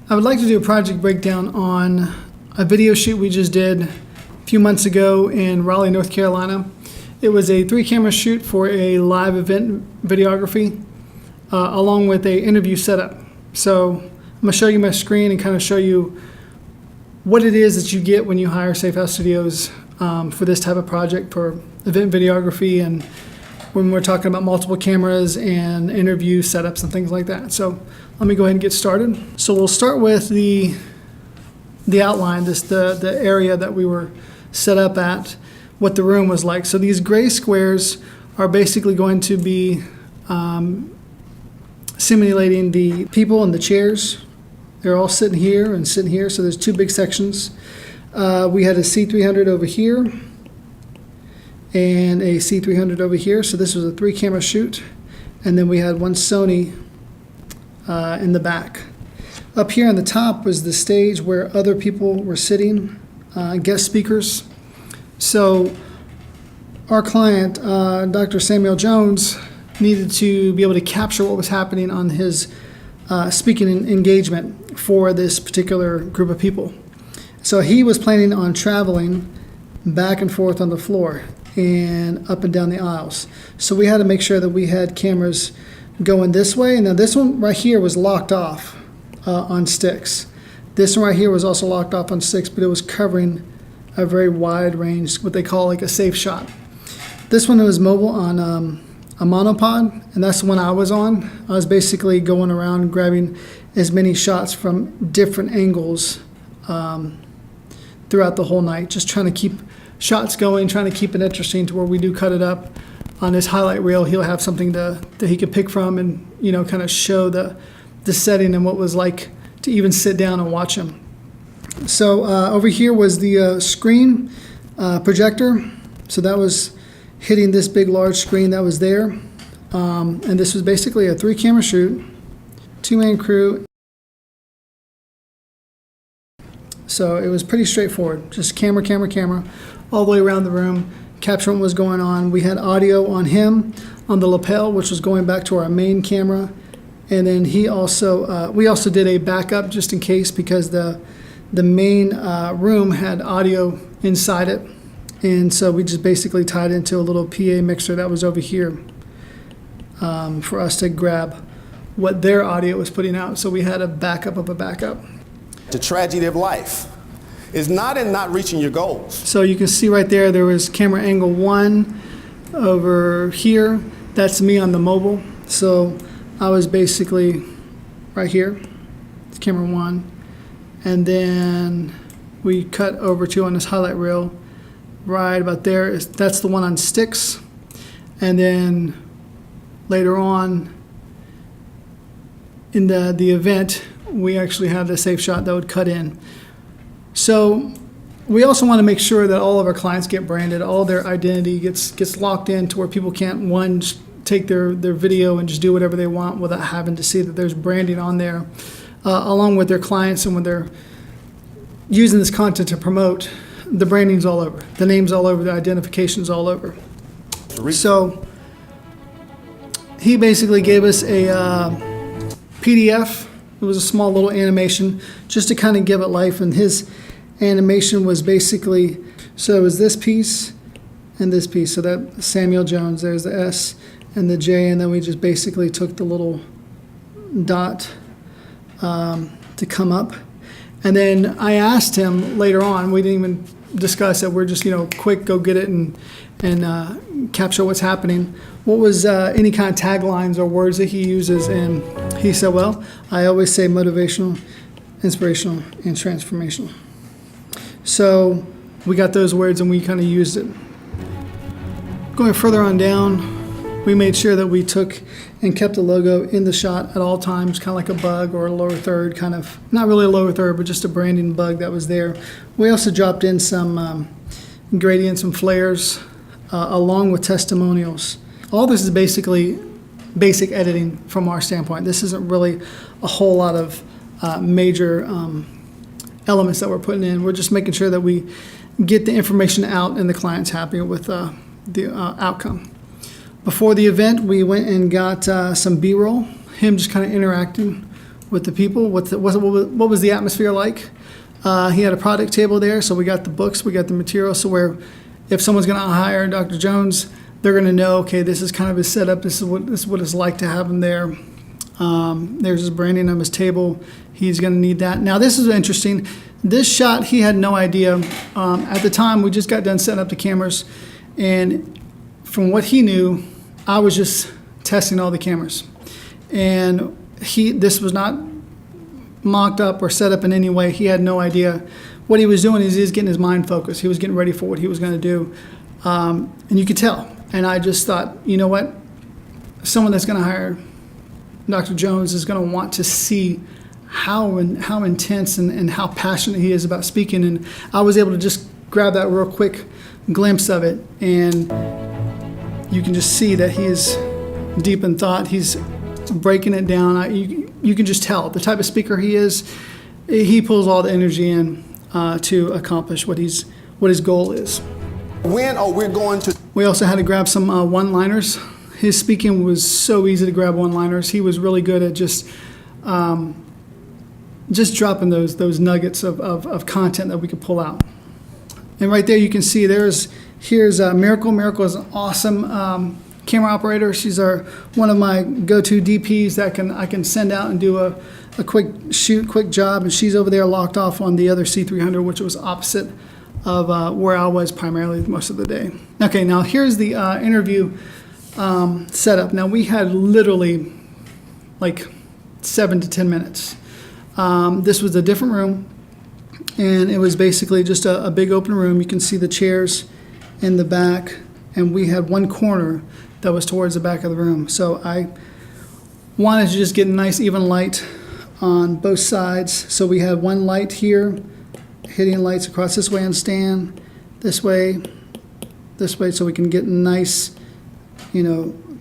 I would like to do a project breakdown on a video shoot we just did a few months ago in Raleigh, North Carolina. It was a 3-camera shoot for a live event videography along with a interview setup. So I'm going to show you my screen and kind of show you what it is that you get when you hire Safehouse Studios for this type of project for event videography, and when we're talking about multiple cameras and interview setups and things like that. So let me go ahead and get started. So we'll start with the outline, the area that we were set up at, what the room was like. So these gray squares are basically going to be simulating the people in the chairs. They're all sitting here and sitting here, so there's 2 big sections. We had a C300 over here and a C300 over here, so this was a 3-camera shoot. And then we had one Sony in the back. Up here on the top was the stage where other people were sitting, guest speakers. So our client, Dr. Samuel Jones, needed to be able to capture what was happening on his speaking engagement for this particular group of people. So he was planning on traveling back and forth on the floor and up and down the aisles. So we had to make sure that we had cameras going this way. And now this one right here was locked off on sticks. This one right here was also locked off on sticks, but it was covering a very wide range, what they call like a safe shot. This one was mobile on a monopod, and that's the one I was on. I was basically going around grabbing as many shots from different angles throughout the whole night, just trying to keep shots going, trying to keep it interesting to where we do cut it up. On his highlight reel, he'll have something that he could pick from and, you know, kind of show the setting and what it was like to even sit down and watch him. So over here was the screen projector. So that was hitting this big large screen that was there. And this was basically a 3-camera shoot, 2-man crew. So it was pretty straightforward, just camera, all the way around the room, capturing what was going on. We had audio on him, on the lapel, which was going back to our main camera. And then he also, we also did a backup just in case, because the main room had audio inside it. And so we just basically tied into a little PA mixer that was over here for us to grab what their audio was putting out. So we had a backup of a backup. The tragedy of life is not in not reaching your goals. So you can see right there was camera angle 1 over here. That's me on the mobile. So I was basically right here, it's camera 1. And then we cut over to on this highlight reel, right about there. That's the one on sticks. And then later on in the event, we actually had the safe shot that would cut in. So we also want to make sure that all of our clients get branded, all their identity gets locked in to where people can't, one, just take their video and just do whatever they want without having to see that there's branding on there, along with their clients. And when they're using this content to promote, the branding's all over, the name's all over, the identification's all over. So he basically gave us a PDF. It was a small little animation just to kind of give it life, and his animation was basically, so it was this piece and this piece. So that Samuel Jones, there's the S and the J, and then we just basically took the little dot to come up. And then I asked him later on, we didn't even discuss it, we're just, quick, go get it and capture what's happening. What was any kind of taglines or words that he uses? And he said, well, I always say motivational, inspirational, and transformational. So we got those words and we kind of used it. Going further on down, we made sure that we took and kept the logo in the shot at all times, kind of like a bug or a lower third, kind of, not really a lower third, but just a branding bug that was there. We also dropped in some gradients and flares along with testimonials. All this is basically basic editing from our standpoint. This isn't really a whole lot of major elements that we're putting in. We're just making sure that we get the information out and the client's happy with the outcome. Before the event, we went and got some BRoll, him just kind of interacting with the people. What was the atmosphere like? He had a product table there, so we got the books, we got the material, so where if someone's going to hire Dr. Jones, they're going to know, okay, this is kind of his setup. This is what it's like to have him there. There's his branding on his table. He's going to need that. Now, this is interesting. This shot, he had no idea. At the time, we just got done setting up the cameras, and from what he knew, I was just testing all the cameras. And this was not mocked up or set up in any way. He had no idea. What he was doing is he was getting his mind focused. He was getting ready for what he was going to do. And you could tell. And I just thought, you know what? Someone that's going to hire Dr. Jones is going to want to see how intense and how passionate he is about speaking. And I was able to just grab that real quick glimpse of it. And you can just see that he is deep in thought. He's breaking it down. You can just tell the type of speaker he is. He pulls all the energy in to accomplish what his goal is. When are we going to? We also had to grab some one-liners. His speaking was so easy to grab one-liners. He was really good at just dropping those nuggets of content that we could pull out. And right there you can see here's Miracle. Miracle is an awesome camera operator. She's one of my go-to DPs that I can send out and do a quick shoot, quick job, and she's over there locked off on the other C300, which was opposite of where I was primarily most of the day. Okay, now here's the interview setup. Now we had literally like 7 to 10 minutes. This was a different room, and it was basically just a big open room. You can see the chairs in the back, and we had one corner that was towards the back of the room. So I wanted to just get a nice even light on both sides. So we had one light here, hitting lights across this way on stand, this way, so we can get nice,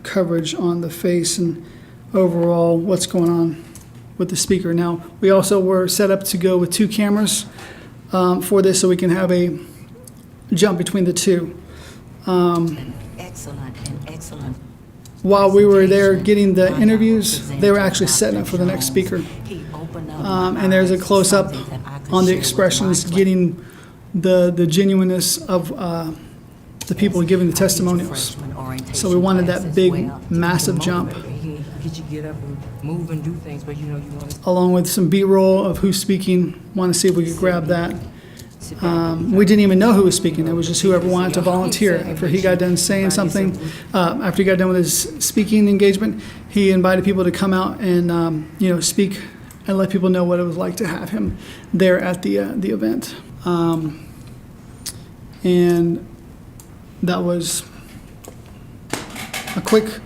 coverage on the face and overall what's going on with the speaker. Now, we also were set up to go with 2 cameras for this, so we can have a jump between the two. Excellent. While we were there getting the interviews, they were actually setting up for the next speaker. And there's a close-up on the expressions, getting the genuineness of the people giving the testimonials. So we wanted that big, massive jump, along with some BRoll of who's speaking. Want to see if we could grab that. We didn't even know who was speaking. It was just whoever wanted to volunteer. After he got done saying something, after he got done with his speaking engagement, he invited people to come out and speak and let people know what it was like to have him there at the event. And that was a quick,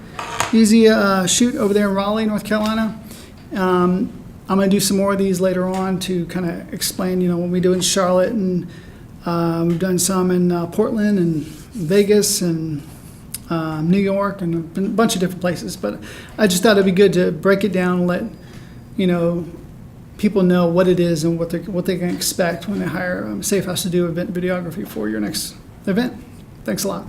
easy shoot over there in Raleigh, North Carolina. I'm going to do some more of these later on to kind of explain, what we do in Charlotte, and we've done some in Portland and Vegas and New York and a bunch of different places. But I just thought it'd be good to break it down and let people know what it is and what they can expect when they hire Safehouse to do event videography for your next event. Thanks a lot.